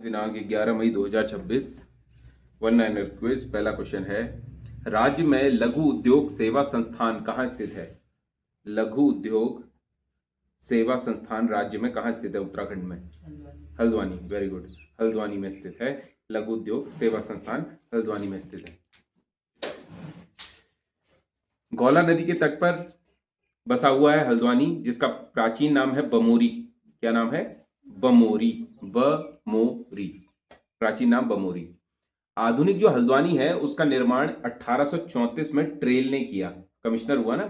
दिनांक 11 मई 2026 one liner quiz. पहला question है, राज्य में लघु उद्योग सेवा संस्थान कहाँ स्थित है? लघु उद्योग सेवा संस्थान राज्य में कहाँ स्थित है? उत्तराखंड में हल्द्वानी। वेरी गुड, हल्द्वानी में स्थित है। लघु उद्योग सेवा संस्थान हल्द्वानी में स्थित है। गौला नदी के तट पर बसा हुआ है हल्द्वानी, जिसका प्राचीन नाम है बमोरी। क्या नाम है? बमोरी। बमोरी, प्राचीन नाम बमोरी। आधुनिक जो हल्द्वानी है उसका निर्माण 1834 में ट्रेल ने किया। कमिश्नर हुआ ना,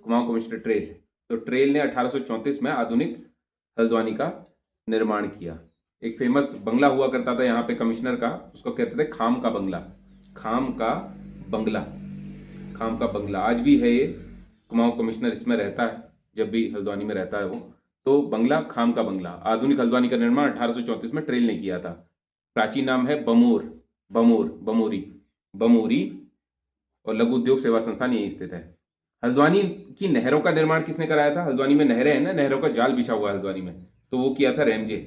कुमाऊं कमिश्नर ट्रेल, तो ट्रेल ने 1834 में आधुनिक हल्द्वानी का निर्माण किया। एक फेमस बंगला हुआ करता था यहाँ पे कमिश्नर का, उसको कहते थे खाम का बंगला। खाम का बंगला, खाम का बंगला आज भी है। ये कुमाऊं कमिश्नर इसमें रहता है, जब भी हल्द्वानी में रहता है वो। तो बंगला खाम का बंगला। आधुनिक हल्द्वानी का निर्माण 1834 में ट्रेल ने किया था। प्राचीन नाम है बमोर, बमोरी, बमोरी। और लघु उद्योग सेवा संस्थान यही स्थित है। हल्द्वानी की नहरों का निर्माण किसने कराया था? हल्द्वानी में नहरें हैं ना, नहरों का जाल बिछा हुआ है हल्द्वानी में, तो वो किया था Ramsay.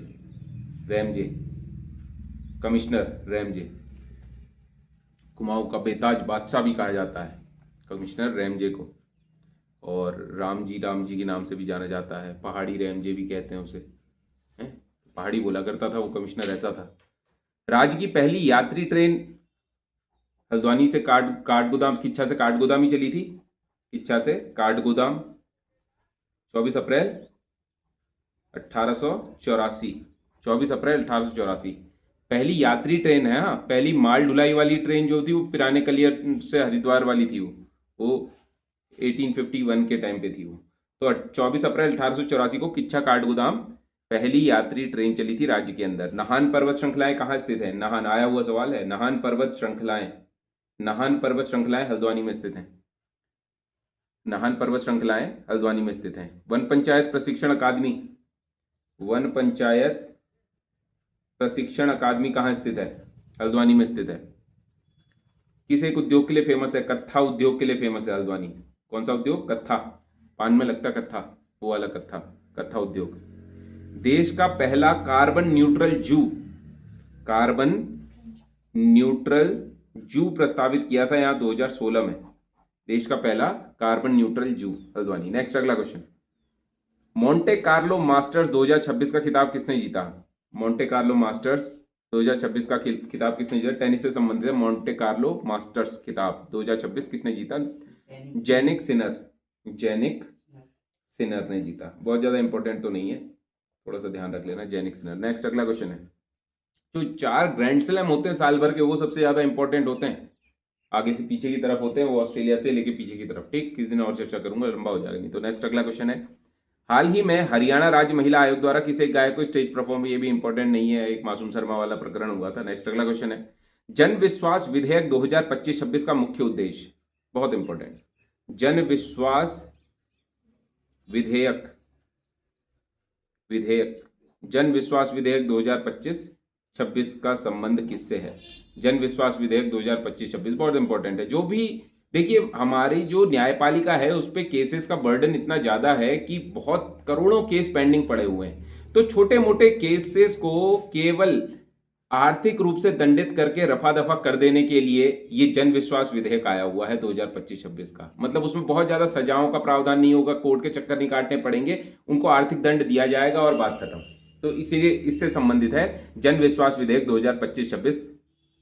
Ramsay, commissioner Ramsay. Kumaon का बेताज बादशाह भी कहा जाता है कमिश्नर रैमजे को। और राम जी के नाम से भी जाना जाता है। पहाड़ी रैमजे भी कहते हैं उसे, हैं? पहाड़ी बोला करता था वो कमिश्नर, ऐसा था। राज्य की पहली यात्री ट्रेन हल्द्वानी से काठगोदाम, किच्छा से काठगोदाम ही चली थी। किच्छा से काठगोदाम 24 अप्रैल 1884। 24 अप्रैल 1884 पहली यात्री ट्रेन है। हाँ, पहली माल ढुलाई वाली ट्रेन जो थी वो पिराने कलियर से हरिद्वार वाली थी। वो 1851 के टाइम पे थी वो। तो 24 अप्रैल 1884 को किच्छा काठगोदाम पहली यात्री ट्रेन चली थी राज्य के अंदर। नाहन पर्वत श्रृंखलाएं कहाँ स्थित है? नाहन, आया हुआ सवाल है। नाहन पर्वत श्रृंखलाएं, नाहन पर्वत श्रृंखलाएं हल्द्वानी में स्थित हैं। नाहन पर्वत श्रृंखलाएं हल्द्वानी में स्थित हैं। वन पंचायत प्रशिक्षण अकादमी, वन पंचायत प्रशिक्षण अकादमी कहाँ स्थित है? हल्द्वानी में स्थित है। किस एक उद्योग के लिए फेमस है? कत्था उद्योग के लिए फेमस है हल्द्वानी। कौन सा उद्योग? कत्था, पान में लगता कत्था, वो वाला कत्था, कत्था उद्योग। देश का पहला कार्बन न्यूट्रल जू, कार्बन न्यूट्रल जू प्रस्तावित किया था यहाँ 2016 में। देश का पहला कार्बन न्यूट्रल जू हल्द्वानी। नेक्स्ट, अगला क्वेश्चन, मोंटे कार्लो मास्टर्स 2026 का खिताब किसने जीता? मोंटे कार्लो मास्टर्स 2026 का खिताब किसने जीता? टेनिस से संबंधित है। मोंटे कार्लो मास्टर्स खिताब 2026 किसने जीता? जैनिक सिनर, जैनिक सिनर ने जीता। बहुत ज्यादा इंपॉर्टेंट तो नहीं है, थोड़ा सा ध्यान रख लेना, जैनिक सिनर। नेक्स्ट, अगला क्वेश्चन है, जो 4 ग्रैंड स्लैम होते हैं साल भर के, वो सबसे ज्यादा इंपॉर्टेंट होते हैं, आगे से पीछे की तरफ होते हैं वो, ऑस्ट्रेलिया से लेके पीछे की तरफ। ठीक, किस दिन और चर्चा करूंगा, लंबा हो जाएगा नहीं तो। नेक्स्ट, अगला क्वेश्चन है, हाल ही में हरियाणा राज्य महिला आयोग द्वारा किसी एक गायक को स्टेज परफॉर्म, ये भी इंपॉर्टेंट नहीं है, एक मासूम शर्मा वाला प्रकरण हुआ था। नेक्स्ट, अगला क्वेश्चन है, जन विश्वास विधेयक 2025-26 का मुख्य उद्देश्य, बहुत इंपॉर्टेंट, जन विश्वास विधेयक, जन विश्वास विधेयक 2025-26 का संबंध किससे है? जन विश्वास विधेयक 2025-26 बहुत इंपॉर्टेंट है। जो भी देखिए, हमारी जो न्यायपालिका है उस पर केसेस का बर्डन इतना ज्यादा है कि बहुत करोड़ों केस पेंडिंग पड़े हुए हैं। तो छोटे मोटे केसेस को केवल आर्थिक रूप से दंडित करके रफा दफा कर देने के लिए ये जन विश्वास विधेयक आया हुआ है 2025-26 का। मतलब उसमें बहुत ज्यादा सजाओं का प्रावधान नहीं होगा, कोर्ट के चक्कर नहीं काटने पड़ेंगे, उनको आर्थिक दंड दिया जाएगा और बात खत्म। तो इसीलिए इससे संबंधित है जन विश्वास विधेयक 2025-26।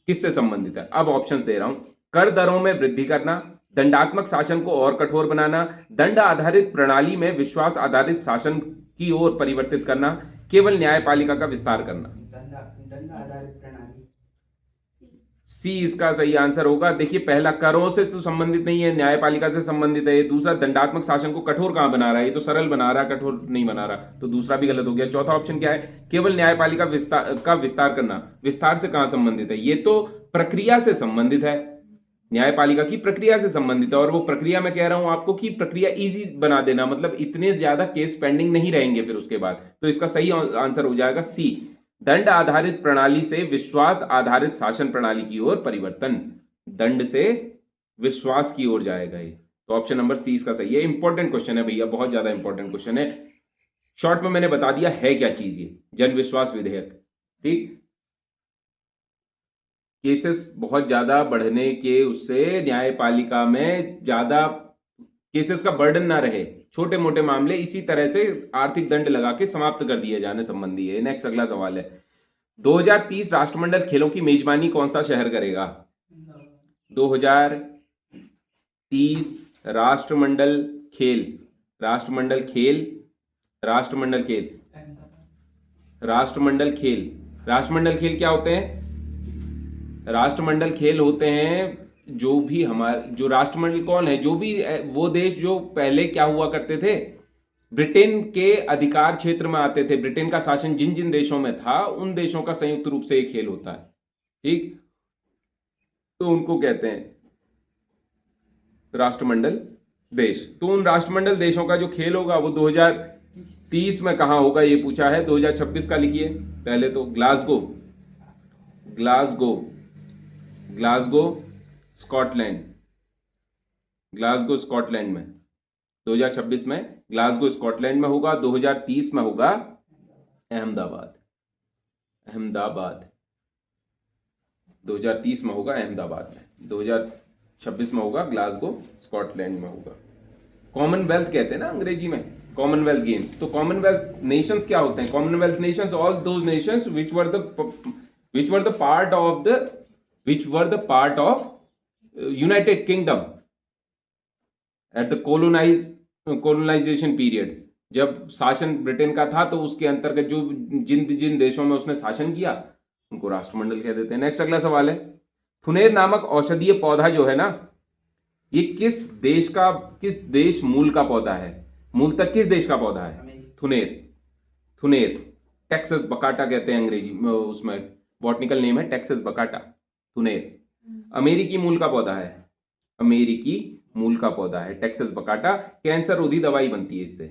किससे संबंधित है? अब ऑप्शंस दे रहा हूं, कर दरों में वृद्धि करना, दंडात्मक शासन को और कठोर बनाना, दंड आधारित प्रणाली में विश्वास आधारित शासन की ओर परिवर्तित करना, केवल न्यायपालिका का विस्तार करना। दंड आधारित प्रणाली, सी इसका सही आंसर होगा। देखिए, पहला करों से तो संबंधित नहीं है, न्यायपालिका से संबंधित है। दूसरा, दंडात्मक शासन को कठोर कहां बना रहा है? ये तो सरल बना रहा है, कठोर नहीं बना रहा, तो दूसरा भी गलत हो गया। चौथा ऑप्शन क्या है? केवल न्यायपालिका का विस्तार करना। विस्तार से कहां संबंधित है? ये तो प्रक्रिया से संबंधित है, न्यायपालिका की प्रक्रिया से संबंधित है। और वो प्रक्रिया मैं कह रहा हूं आपको कि प्रक्रिया इजी बना देना, मतलब इतने ज्यादा केस पेंडिंग नहीं रहेंगे फिर उसके बाद। तो इसका सही आंसर हो जाएगा सी, दंड आधारित प्रणाली से विश्वास आधारित शासन प्रणाली की ओर परिवर्तन। दंड से विश्वास की ओर जाएगा ये, तो ऑप्शन नंबर सी इसका सही है। इंपॉर्टेंट क्वेश्चन है भैया, बहुत ज्यादा इंपॉर्टेंट क्वेश्चन है। शॉर्ट में मैंने बता दिया है क्या चीज ये जन विश्वास विधेयक। ठीक, केसेस बहुत ज्यादा बढ़ने के उससे न्यायपालिका में ज्यादा केसेस का बर्डन ना रहे, छोटे मोटे मामले इसी तरह से आर्थिक दंड लगा के समाप्त कर दिए जाने संबंधी है। नेक्स्ट अगला सवाल है, 2030 राष्ट्रमंडल खेलों की मेजबानी कौन सा शहर करेगा? 2030 राष्ट्रमंडल खेल, राष्ट्रमंडल खेल, राष्ट्रमंडल खेल, राष्ट्रमंडल खेल, राष्ट्रमंडल खेल क्या होते हैं? राष्ट्रमंडल खेल होते हैं जो भी हमारे, जो राष्ट्रमंडल कौन है, जो भी वो देश जो पहले क्या हुआ करते थे, ब्रिटेन के अधिकार क्षेत्र में आते थे, ब्रिटेन का शासन जिन जिन देशों में था उन देशों का संयुक्त रूप से ये खेल होता है। ठीक, तो उनको कहते हैं राष्ट्रमंडल देश। तो उन राष्ट्रमंडल देशों का जो खेल होगा वो 2030 में कहां होगा ये पूछा है। 2026 का लिखिए पहले तो, Glasgow, Glasgow, Glasgow Scotland, Glasgow Scotland में 2026 में ग्लासगो स्कॉटलैंड में होगा। 2030 में होगा अहमदाबाद, अहमदाबाद 2030 में होगा अहमदाबाद में, 2026 में होगा ग्लासगो स्कॉटलैंड में होगा। कॉमनवेल्थ कहते हैं ना अंग्रेजी में, कॉमनवेल्थ गेम्स। तो कॉमनवेल्थ नेशंस क्या होते हैं? Commonwealth Nations all those Nations which were the part of United Kingdom at the colonization period। जब शासन ब्रिटेन का था तो उसके अंतर्गत जो जिन जिन देशों में उसने शासन किया उनको राष्ट्रमंडल कह देते हैं। नेक्स्ट अगला सवाल है, थुनेर नामक औषधीय पौधा जो है ना, ये किस देश मूल का पौधा है? मूलतः किस देश का पौधा है? थुनेर, थुनेर टेक्सास बकाटा कहते हैं अंग्रेजी में, उसमें बॉटनिकल नेम है टेक्सास बकाटा, थुनेर। अमेरिकी मूल का पौधा है, अमेरिकी मूल का पौधा है टेक्सास बकाटा। कैंसर रोधी दवाई बनती है इससे,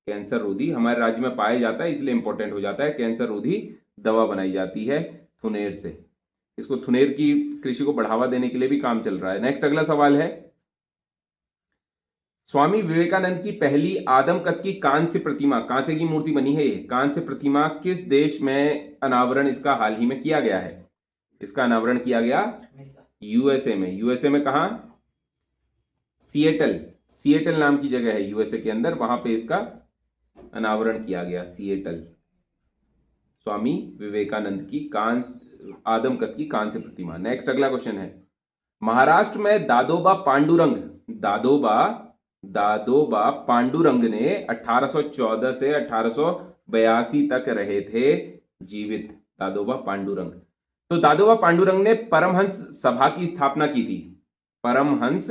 कैंसर रोधी हमारे राज्य में पाया जाता है इसलिए इंपॉर्टेंट हो जाता है, कैंसर रोधी दवा बनाई जाती है थुनेर से। इसको थुनेर की कृषि को बढ़ावा देने के लिए भी काम चल रहा है। नेक्स्ट अगला सवाल है, स्वामी विवेकानंद की पहली आदमकद की कांस्य प्रतिमा, कांसे की मूर्ति बनी है ये, कांस्य प्रतिमा किस देश में अनावरण इसका हाल ही में किया गया है? इसका अनावरण किया गया यूएसए में। यूएसए में कहा? सिएटल, सिएटल नाम की जगह है यूएसए के अंदर, वहां पे इसका अनावरण किया गया, सिएटल। स्वामी विवेकानंद की आदमकद की कांस्य प्रतिमा। नेक्स्ट अगला क्वेश्चन है, महाराष्ट्र में दादोबा पांडुरंग, दादोबा पांडुरंग ने 1814 से 1882 तक रहे थे जीवित, दादोबा पांडुरंग। तो दादोबा पांडुरंग ने परमहंस सभा की स्थापना की थी, परमहंस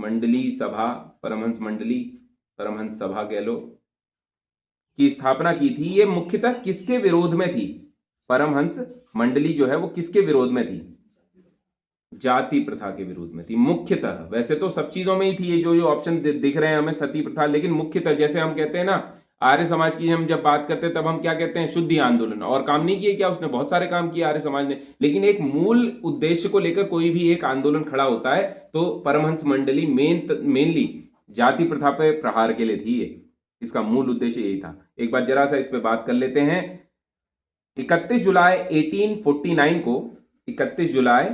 मंडली सभा, परमहंस मंडली, परमहंस सभा कह लो, की स्थापना की थी। ये मुख्यतः किसके विरोध में थी? परमहंस मंडली जो है वो किसके विरोध में थी? जाति प्रथा के विरोध में थी मुख्यतः। वैसे तो सब चीजों में ही थी ये जो ऑप्शन दिख रहे हैं हमें, सती प्रथा, लेकिन मुख्यतः जैसे हम कहते हैं ना आर्य समाज की हम जब बात करते हैं तब हम क्या कहते हैं? शुद्धि आंदोलन। और काम नहीं किए क्या उसने? बहुत सारे काम किए आर्य समाज ने, लेकिन एक मूल उद्देश्य को लेकर कोई भी एक आंदोलन खड़ा होता है तो परमहंस मंडली मेनली जाति प्रथा पे प्रहार के लिए थी ये, इसका मूल उद्देश्य यही था। एक बार जरा सा इस पे बात कर लेते हैं। 31 जुलाई 1849 को, 31 जुलाई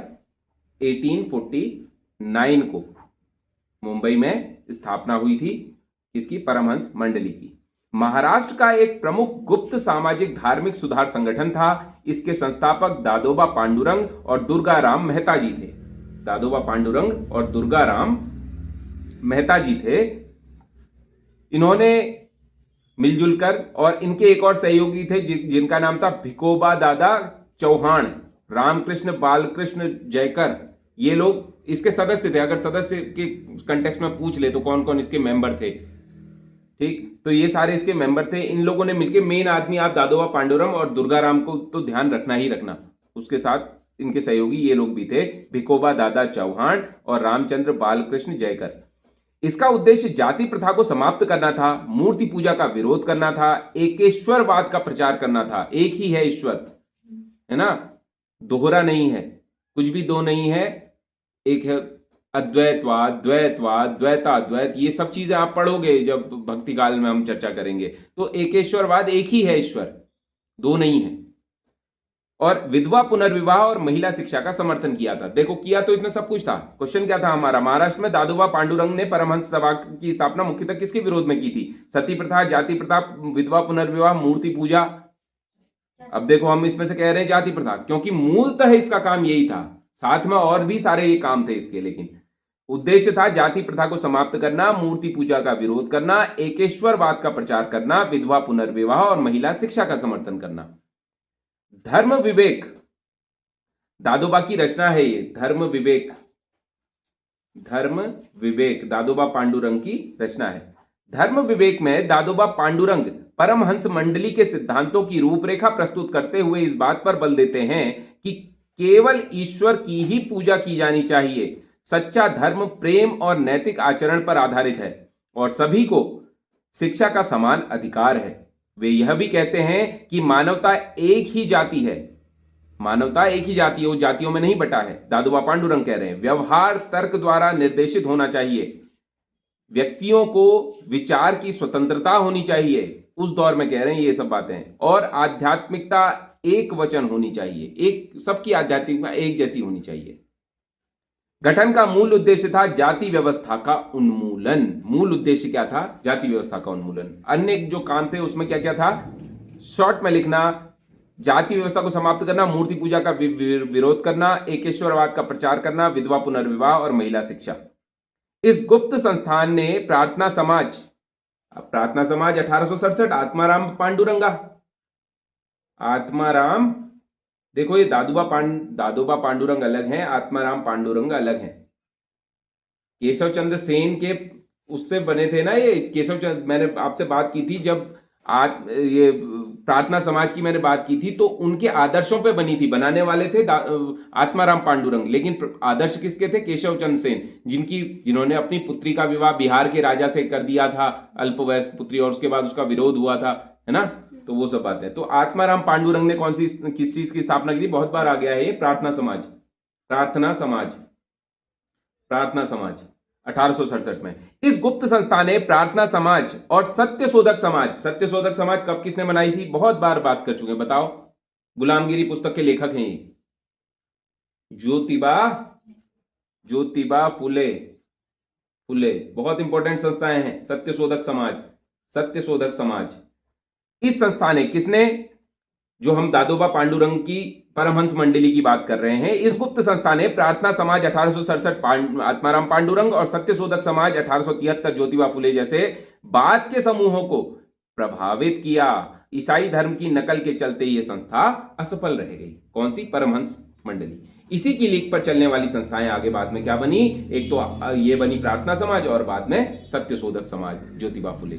1849 को मुंबई में स्थापना हुई थी इसकी, परमहंस मंडली की। महाराष्ट्र का एक प्रमुख गुप्त सामाजिक धार्मिक सुधार संगठन था। इसके संस्थापक दादोबा पांडुरंग और दुर्गाराम मेहता जी थे, दादोबा पांडुरंग और दुर्गाराम मेहता जी थे। इन्होंने मिलजुल कर, और इनके एक और सहयोगी थे जिनका नाम था भिकोबा दादा चौहान, रामकृष्ण बालकृष्ण जयकर, ये लोग इसके सदस्य थे। अगर सदस्य के कंटेक्स्ट में पूछ ले तो कौन कौन इसके मेंबर थे, ठीक, तो ये सारे इसके मेंबर थे। इन लोगों ने मिलकर, मेन आदमी आप दादोबा पांडुरंग और दुर्गाराम को तो ध्यान रखना ही रखना, उसके साथ इनके सहयोगी ये लोग भी थे, भिकोबा दादा चौहान और रामचंद्र बालकृष्ण जयकर। इसका उद्देश्य जाति प्रथा को समाप्त करना था, मूर्ति पूजा का विरोध करना था, एकेश्वरवाद का प्रचार करना था। एक ही है ईश्वर, है ना, दोहरा नहीं है, कुछ भी दो नहीं है, एक है अद्वैतवाद, द्वैतवाद, द्वैताद्वैत, ये सब चीजें आप पढ़ोगे जब भक्ति काल में हम चर्चा करेंगे। तो एकेश्वरवाद, एक ही है ईश्वर, दो नहीं है। और विधवा पुनर्विवाह और महिला शिक्षा का समर्थन किया था। देखो, किया तो इसने सब कुछ था। क्वेश्चन क्या था हमारा, महाराष्ट्र में दादोबा पांडुरंग ने परमहंस सभा की स्थापना मुख्यतः किसके विरोध में की थी? सती प्रथा, जाति प्रथा, विधवा पुनर्विवाह, मूर्ति पूजा। अब देखो, हम इसमें से कह रहे हैं जाति प्रथा, क्योंकि मूलतः इसका काम यही था। साथ में और भी सारे ये काम थे इसके, लेकिन उद्देश्य था जाति प्रथा को समाप्त करना, मूर्ति पूजा का विरोध करना, एकेश्वरवाद का प्रचार करना, विधवा पुनर्विवाह और महिला शिक्षा का समर्थन करना। धर्म विवेक दादोबा की रचना है ये। धर्म विवेक दादोबा पांडुरंग की रचना है। धर्म विवेक में दादोबा पांडुरंग परमहंस मंडली के सिद्धांतों की रूपरेखा प्रस्तुत करते हुए इस बात पर बल देते हैं कि केवल ईश्वर की ही पूजा की जानी चाहिए। सच्चा धर्म प्रेम और नैतिक आचरण पर आधारित है और सभी को शिक्षा का समान अधिकार है। वे यह भी कहते हैं कि मानवता एक ही जाति है, वो जातियों में नहीं बटा है। दादोबा पांडुरंग कह रहे हैं व्यवहार तर्क द्वारा निर्देशित होना चाहिए, व्यक्तियों को विचार की स्वतंत्रता होनी चाहिए। उस दौर में कह रहे हैं ये सब बातें, और आध्यात्मिकता एक वचन होनी चाहिए, एक सबकी आध्यात्मिकता एक जैसी होनी चाहिए। गठन का मूल उद्देश्य था जाति व्यवस्था का उन्मूलन। मूल उद्देश्य क्या था? जाति व्यवस्था का उन्मूलन। अन्य जो काम थे उसमें क्या क्या था? शॉर्ट में लिखना, जाति व्यवस्था को समाप्त करना, मूर्ति पूजा का विरोध करना, एकेश्वरवाद का प्रचार करना, विधवा पुनर्विवाह और महिला शिक्षा। इस गुप्त संस्थान ने प्रार्थना समाज 1867, आत्माराम देखो, ये दादोबा पांडुरंग अलग हैं, आत्माराम पांडुरंग अलग हैं। केशव चंद्र सेन के उससे बने थे ना ये। केशव चंद्र, मैंने आपसे बात की थी जब आज ये प्रार्थना समाज की मैंने बात की थी, तो उनके आदर्शों पे बनी थी। बनाने वाले थे आत्माराम पांडुरंग, लेकिन आदर्श किसके थे? केशव चंद्र सेन, जिन्होंने अपनी पुत्री का विवाह बिहार के राजा से कर दिया था, अल्पवयस्क पुत्री, और उसके बाद उसका विरोध हुआ था, है ना। तो वो सब बातें। तो आत्माराम पांडुरंग ने किस चीज की स्थापना की थी? बहुत बार आ गया है ये, प्रार्थना समाज 1867 में। इस गुप्त संस्था ने प्रार्थना समाज और सत्यशोधक समाज कब किसने बनाई थी? बहुत बार बात कर चुके हैं, बताओ। गुलामगिरी पुस्तक के लेखक हैं ये, ज्योतिबा फुले। बहुत इंपॉर्टेंट संस्थाएं हैं सत्यशोधक समाज। इस संस्था ने किसने, जो हम दादोबा पांडुरंग की परमहंस मंडली की बात कर रहे हैं, इस गुप्त संस्था ने प्रार्थना समाज 1867 आत्माराम पांडुरंग और सत्यशोधक समाज 1873 ज्योतिबा फुले जैसे बाद के समूहों को प्रभावित किया। ईसाई धर्म की नकल के चलते यह संस्था असफल रह गई। कौन सी? परमहंस मंडली। इसी की लीक पर चलने वाली संस्थाएं आगे बाद में क्या बनी? एक तो ये बनी प्रार्थना समाज और बाद में सत्यशोधक समाज ज्योतिबा फुले।